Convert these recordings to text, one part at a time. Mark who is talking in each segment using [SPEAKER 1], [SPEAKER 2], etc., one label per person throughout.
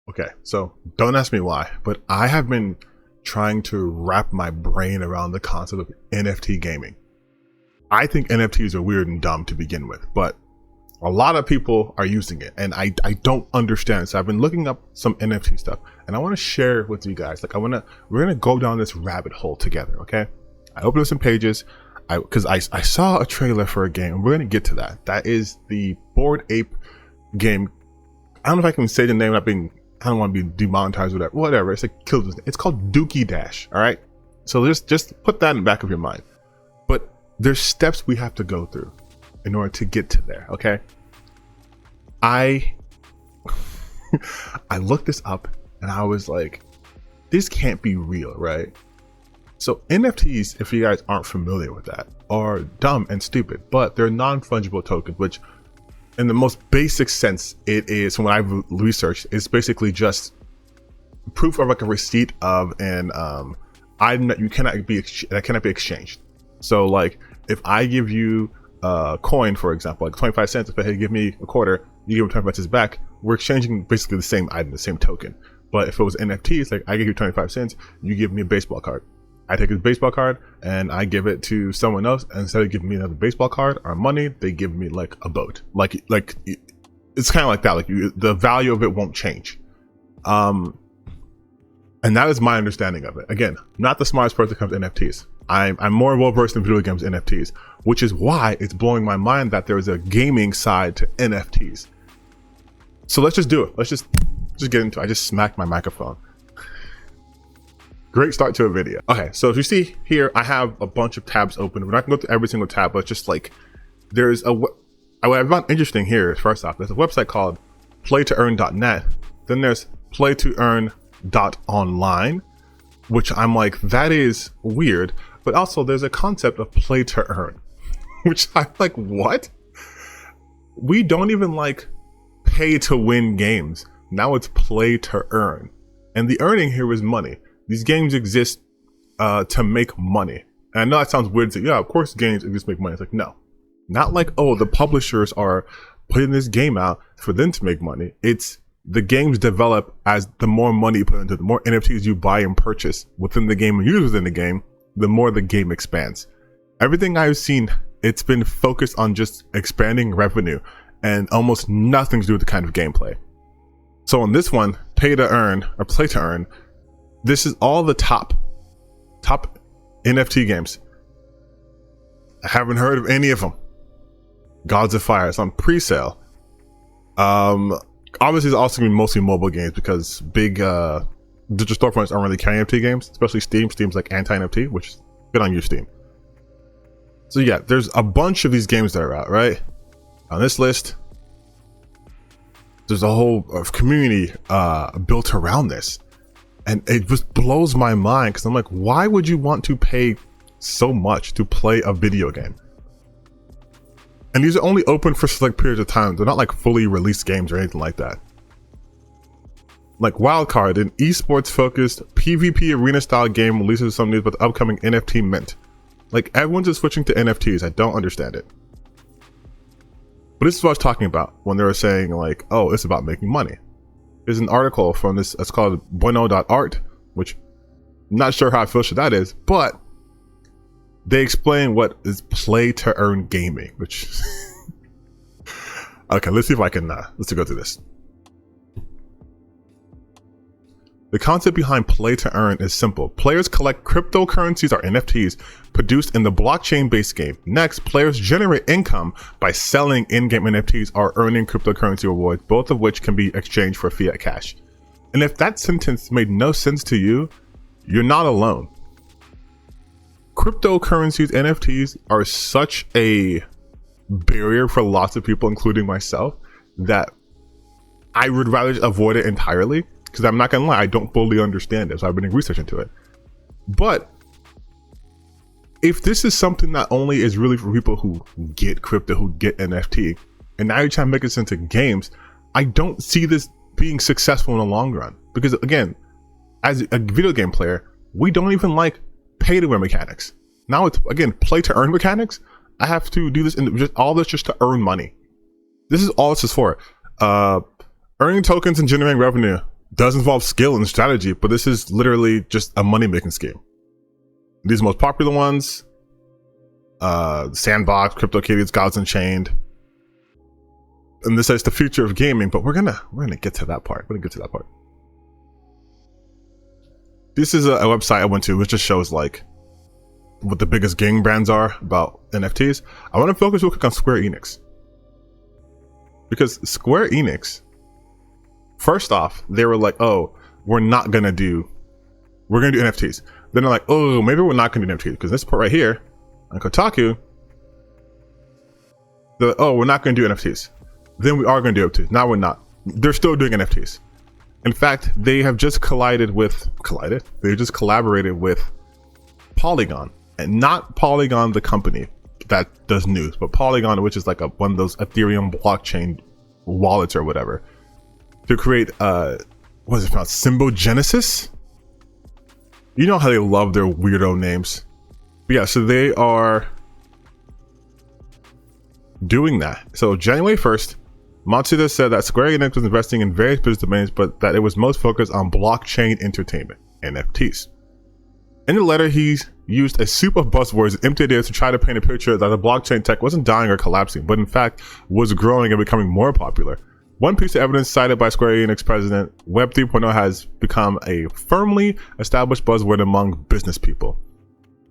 [SPEAKER 1] Okay, so don't ask me why, but I have been trying to wrap my brain around the concept of NFT gaming. I think NFTs are weird and dumb to begin with, but a lot of people are using it and I don't understand. So I've been looking up some NFT stuff and I want to share with you guys. Like we're going to go down this rabbit hole together. Okay. I opened up some pages because I saw a trailer for a game and we're going to get to that. That is the Bored Ape game. I don't know if I can say the name without being, I don't want to be demonetized or whatever. It's like it's called Dookie Dash. All right. So just put that in the back of your mind. But there's steps we have to go through in order to get to there. Okay. I looked this up and I was like, this can't be real, right? So NFTs, if you guys aren't familiar with that, are dumb and stupid, but they're non-fungible tokens, which in the most basic sense, it is, from what I've researched, it's basically just proof of like a receipt of an item that cannot be exchanged. So like if I give you a coin, for example, like 25 cents, if I give me a quarter, you give me 25 cents back, we're exchanging basically the same item, the same token. But if it was NFTs, like I give you 25 cents, you give me a baseball card. I take a baseball card and I give it to someone else, and instead of giving me another baseball card or money, they give me like a boat. Like it's kind of like that. Like the value of it won't change. And that is my understanding of it. Again, not the smartest person when it comes to NFTs. I'm more well versed in video games NFTs, which is why it's blowing my mind that there is a gaming side to NFTs. So let's just do it. Let's just get into it. I just smacked my microphone. Great start to a video. Okay, so as you see here, I have a bunch of tabs open. We're not gonna go through every single tab, but just like there's what I found interesting here is, first off, there's a website called playtoearn.net. Then there's playtoearn.online, which I'm like, that is weird. But also there's a concept of play to earn, which I'm like, what? We don't even like pay to win games. Now it's play to earn. And the earning here is money. These games exist to make money. And I know that sounds weird to say, yeah, of course games exist to make money. It's like, no. Not like, oh, the publishers are putting this game out for them to make money. It's the games develop as the more money you put into it, the more NFTs you buy and purchase within the game and use within the game, the more the game expands. Everything I've seen, it's been focused on just expanding revenue and almost nothing to do with the kind of gameplay. So on this one, pay to earn or play to earn, this is all the top NFT games. I haven't heard of any of them. Gods of Fire, it's on pre-sale. Obviously, it's also going to be mostly mobile games because big digital storefronts aren't really carrying NFT games, especially Steam. Steam's like anti-NFT, which is good on you, Steam. So yeah, there's a bunch of these games that are out, right? On this list, there's a whole community built around this. And it just blows my mind because I'm like, why would you want to pay so much to play a video game? And these are only open for select periods of time. They're not like fully released games or anything like that. Like Wildcard, an esports focused PvP arena style game releases some news about the upcoming NFT mint. Like everyone's just switching to NFTs. I don't understand it. But this is what I was talking about when they were saying like, oh, it's about making money. There's an article from this, it's called bueno.art, which I'm not sure how official that is, but they explain what is play to earn gaming, which okay, let's see if I can let's go through this. The concept behind play to earn is simple. Players collect cryptocurrencies or NFTs produced in the blockchain-based game. Next, players generate income by selling in-game NFTs or earning cryptocurrency rewards, both of which can be exchanged for fiat cash. And if that sentence made no sense to you, you're not alone. Cryptocurrencies, NFTs are such a barrier for lots of people, including myself, that I would rather avoid it entirely. Because I'm not gonna lie, I don't fully understand it, so I've been doing research into it. But if this is something that only is really for people who get crypto, who get NFT, and now you're trying to make this into games, I don't see this being successful in the long run. Because again, as a video game player, we don't even like pay to win mechanics. Now it's, again, play to earn mechanics. I have to do this, and just all this just to earn money. This is all this is for. Earning tokens and generating revenue does involve skill and strategy, but this is literally just a money-making scheme. These most popular ones, Sandbox, CryptoKitties, Gods Unchained. And this is the future of gaming, but we're gonna get to that part. This is a website I went to which just shows like what the biggest gaming brands are about NFTs. I want to focus real quick on Square Enix. Because Square Enix, first off, they were like, oh, we're gonna do NFTs. Then they're like, oh, maybe we're not gonna do NFTs, because this part right here on Kotaku, we're not gonna do NFTs. Then we are gonna do NFTs. Now we're not. They're still doing NFTs. In fact, they have just collaborated with Polygon, and not Polygon the company that does news, but Polygon, which is like one of those Ethereum blockchain wallets or whatever, to create what is it called, Symbogenesis? You know how they love their weirdo names. But yeah, so they are doing that. So January 1st, Matsuda said that Square Enix was investing in various business domains, but that it was most focused on blockchain entertainment, NFTs. In the letter, he used a soup of buzzwords and empty ideas to try to paint a picture that the blockchain tech wasn't dying or collapsing, but in fact was growing and becoming more popular. One piece of evidence cited by Square Enix president, Web 3.0 has become a firmly established buzzword among business people.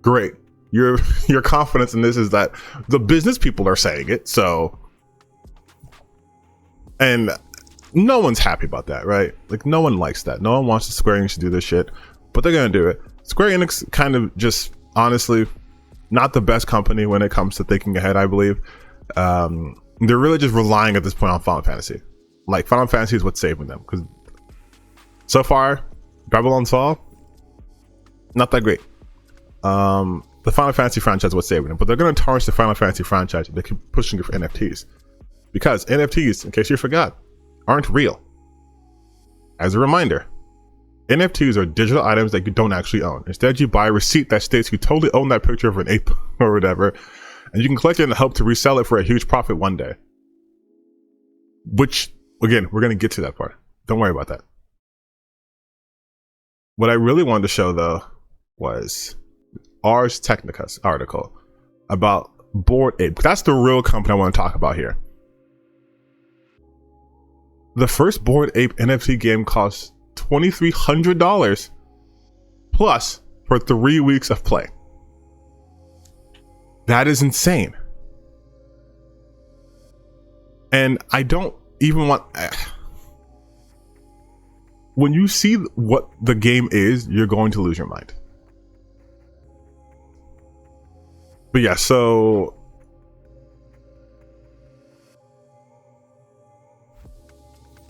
[SPEAKER 1] Great. Your confidence in this is that the business people are saying it, so... And no one's happy about that, right? Like, no one likes that. No one wants Square Enix to do this shit, but they're gonna do it. Square Enix kind of just, honestly, not the best company when it comes to thinking ahead, I believe. They're really just relying at this point on Final Fantasy. Like, Final Fantasy is what's saving them, because so far, Babylon's Fall, not that great. The Final Fantasy franchise is what's saving them, but they're gonna tarnish the Final Fantasy franchise if they keep pushing it for NFTs. Because NFTs, in case you forgot, aren't real. As a reminder, NFTs are digital items that you don't actually own. Instead, you buy a receipt that states you totally own that picture of an ape or whatever, and you can collect it and hope to resell it for a huge profit one day. Which, again, we're going to get to that part. Don't worry about that. What I really wanted to show, though, was Ars Technica's article about Bored Ape. That's the real company I want to talk about here. The first Bored Ape NFT game costs $2,300 plus for 3 weeks of play. That is insane. And I don't even want... When you see what the game is, you're going to lose your mind. But yeah, so...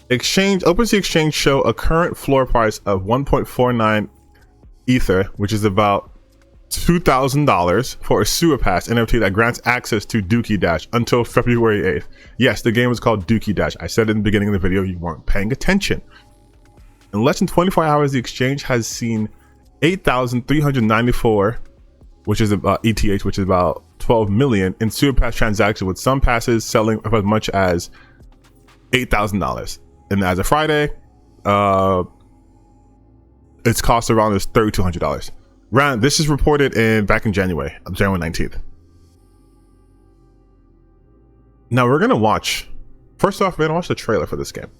[SPEAKER 1] OpenSea Exchange show a current floor price of 1.49 Ether, which is about $2,000 for a Sewer Pass NFT that grants access to Dookie Dash until February 8th. Yes, the game is called Dookie Dash. I said it in the beginning of the video, you weren't paying attention. In less than 24 hours, the exchange has seen 8,394, which is about ETH, which is about 12 million in Sewer Pass transactions, with some passes selling for as much as $8,000. And as of Friday, its cost around is $3,200. This is reported back in January 19th. Now we're gonna watch. First off, we're gonna watch the trailer for this game.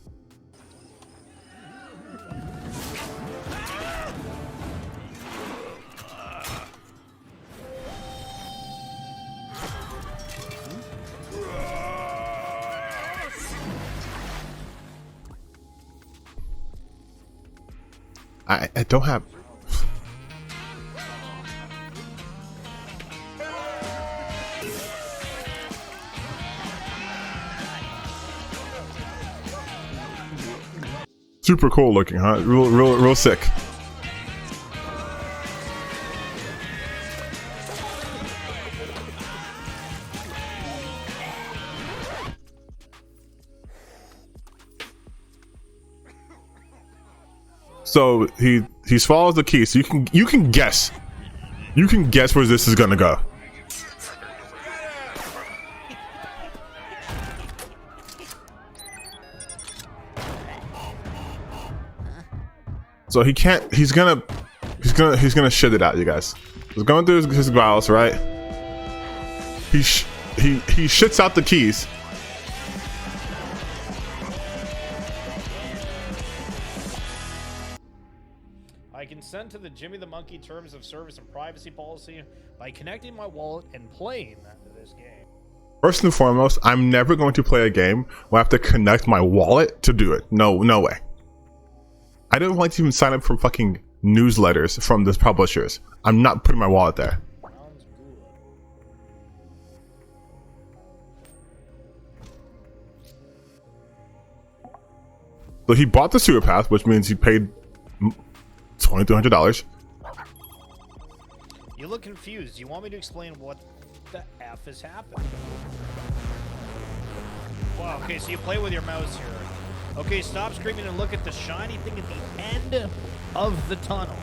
[SPEAKER 1] I don't have... Super cool looking, huh? Real sick. So he swallows the key. So you can guess where this is gonna go. So he can't. He's gonna shit it out, you guys. He's going through his growls, right? He shits out the keys.
[SPEAKER 2] I consent to the Jimmy the Monkey terms of service and privacy policy by connecting my wallet and playing this game.
[SPEAKER 1] First and foremost, I'm never going to play a game where I have to connect my wallet to do it. No way. I don't like to even sign up for fucking newsletters from the publishers. I'm not putting my wallet there.
[SPEAKER 2] Sounds good.
[SPEAKER 1] So he bought the sewer path, which means he paid $2,300.
[SPEAKER 2] You look confused. You want me to explain what the F is happening? Wow, okay, so you play with your mouse here. Okay, stop screaming and look at the shiny thing at the end of the tunnel.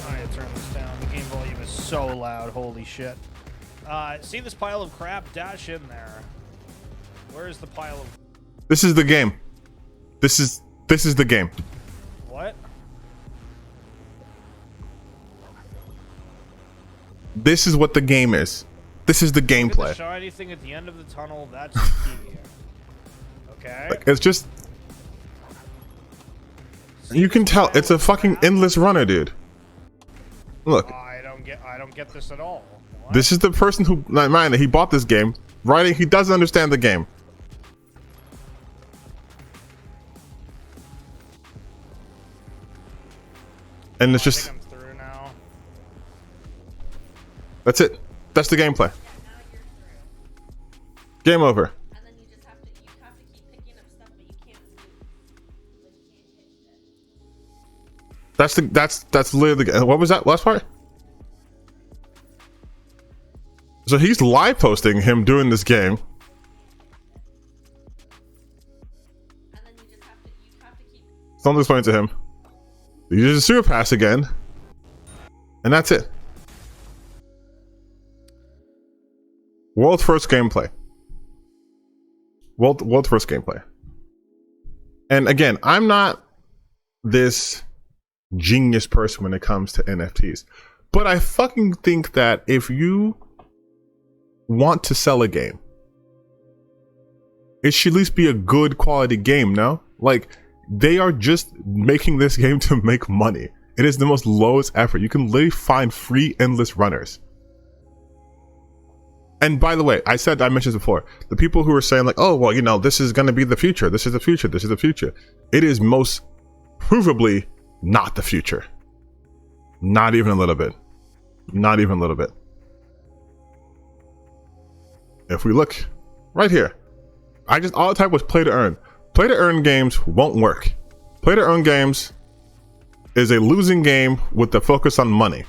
[SPEAKER 2] Alright, turn this down. The game volume is so loud. Holy shit. See this pile of crap? Dash in there. Where is the pile of...
[SPEAKER 1] This is the game. This is the game.
[SPEAKER 2] What?
[SPEAKER 1] This is what the game is. This is the gameplay.
[SPEAKER 2] Look at the shiny thing at the end of the tunnel. That's the key. Okay.
[SPEAKER 1] Like, it's just... You can tell it's a fucking endless runner, dude. Look.
[SPEAKER 2] I don't get this at all. What?
[SPEAKER 1] This is the person who, mind, he bought this game, right? He doesn't understand the game. And it's just...
[SPEAKER 2] I think I'm through now.
[SPEAKER 1] That's it. That's the gameplay.
[SPEAKER 3] Yeah, now you're through.
[SPEAKER 1] Game over.
[SPEAKER 3] And then you just have to keep picking up stuff, but you can't move. Like you can't hit shit.
[SPEAKER 1] That's literally the, what was that last part? So he's live posting him doing this game.
[SPEAKER 3] And then you have to keep.
[SPEAKER 1] Someone explain to him. You use a sewer pass again. And that's it. World first gameplay. World first gameplay. And again, I'm not this genius person when it comes to NFTs. But I fucking think that if you want to sell a game, it should at least be a good quality game, no? Like, they are just making this game to make money. It is the most lowest effort. You can literally find free endless runners. And by the way, I mentioned this before, the people who are saying like, oh, well, you know, this is going to be the future. This is the future. This is the future. It is most provably not the future. Not even a little bit. Not even a little bit. If we look right here, all I type was play to earn. Play to earn games won't work. Play to earn games is a losing game with the focus on money.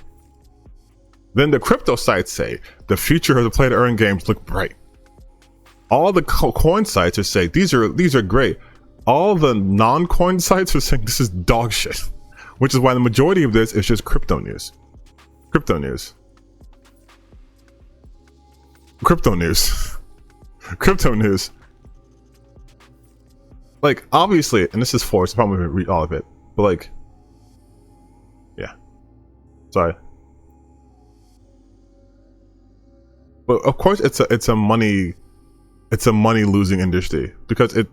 [SPEAKER 1] Then the crypto sites say the future of the play to earn games look bright. All the coin sites are saying these are great. All the non-coin sites are saying this is dog shit, which is why the majority of this is just crypto news. Crypto news. Crypto news. Crypto news. Like, obviously, and this is forced, I'm probably gonna read all of it, but like, yeah. Sorry. But of course it's a money losing industry because it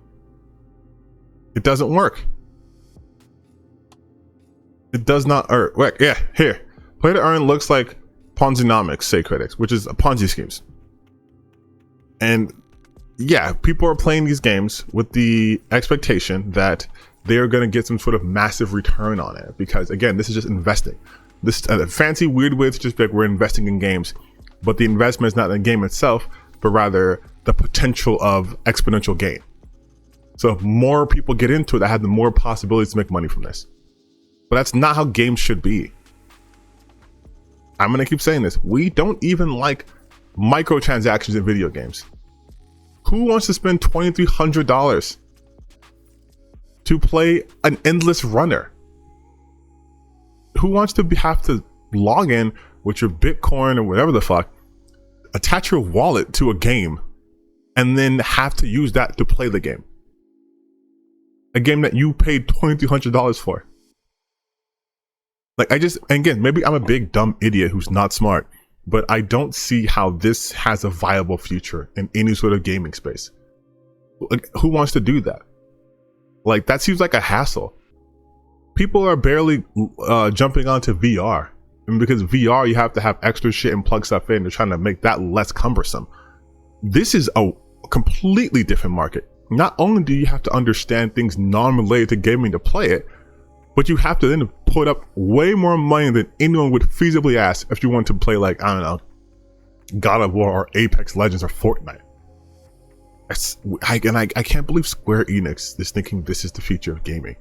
[SPEAKER 1] doesn't work. It does not earn. Wait, yeah, here. Play to earn looks like Ponzi-nomics, say critics, which is a Ponzi schemes. And yeah, people are playing these games with the expectation that they're going to get some sort of massive return on it because again, this is just investing. This fancy weird way to just be like we're investing in games. But the investment is not in the game itself, but rather the potential of exponential gain. So if more people get into it, I have the more possibilities to make money from this. But that's not how games should be. I'm going to keep saying this. We don't even like microtransactions in video games. Who wants to spend $2,300 to play an endless runner? Who wants to have to log in with your Bitcoin or whatever the fuck, attach your wallet to a game, and then have to use that to play the game? a game that you paid $2,300 for. Like, again, maybe I'm a big dumb idiot who's not smart, but I don't see how this has a viable future in any sort of gaming space. Like, who wants to do that? Like, that seems like a hassle. People are barely jumping onto VR. And because VR, you have to have extra shit and plug stuff in. They're trying to make that less cumbersome. This is a completely different market. Not only do you have to understand things non-related to gaming to play it, but you have to then put up way more money than anyone would feasibly ask if you want to play, like, I don't know, God of War or Apex Legends or Fortnite. I can't believe Square Enix is thinking this is the future of gaming.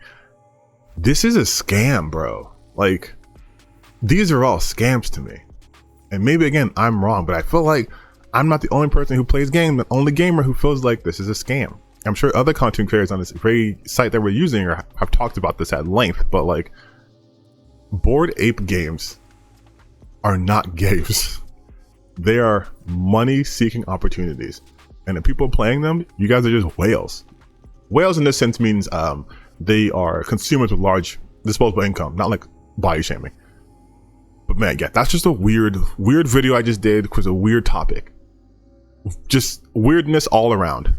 [SPEAKER 1] This is a scam, bro. Like, these are all scams to me. And maybe, again, I'm wrong, but I feel like I'm not the only person who plays games, the only gamer who feels like this is a scam. I'm sure other content creators on this very site that we're using have talked about this at length, but like, Bored Ape games are not games. They are money-seeking opportunities. And the people playing them, you guys are just whales. Whales in this sense means they are consumers with large disposable income, not like body shaming. But man, yeah, that's just a weird video I just did because a weird topic. Just weirdness all around.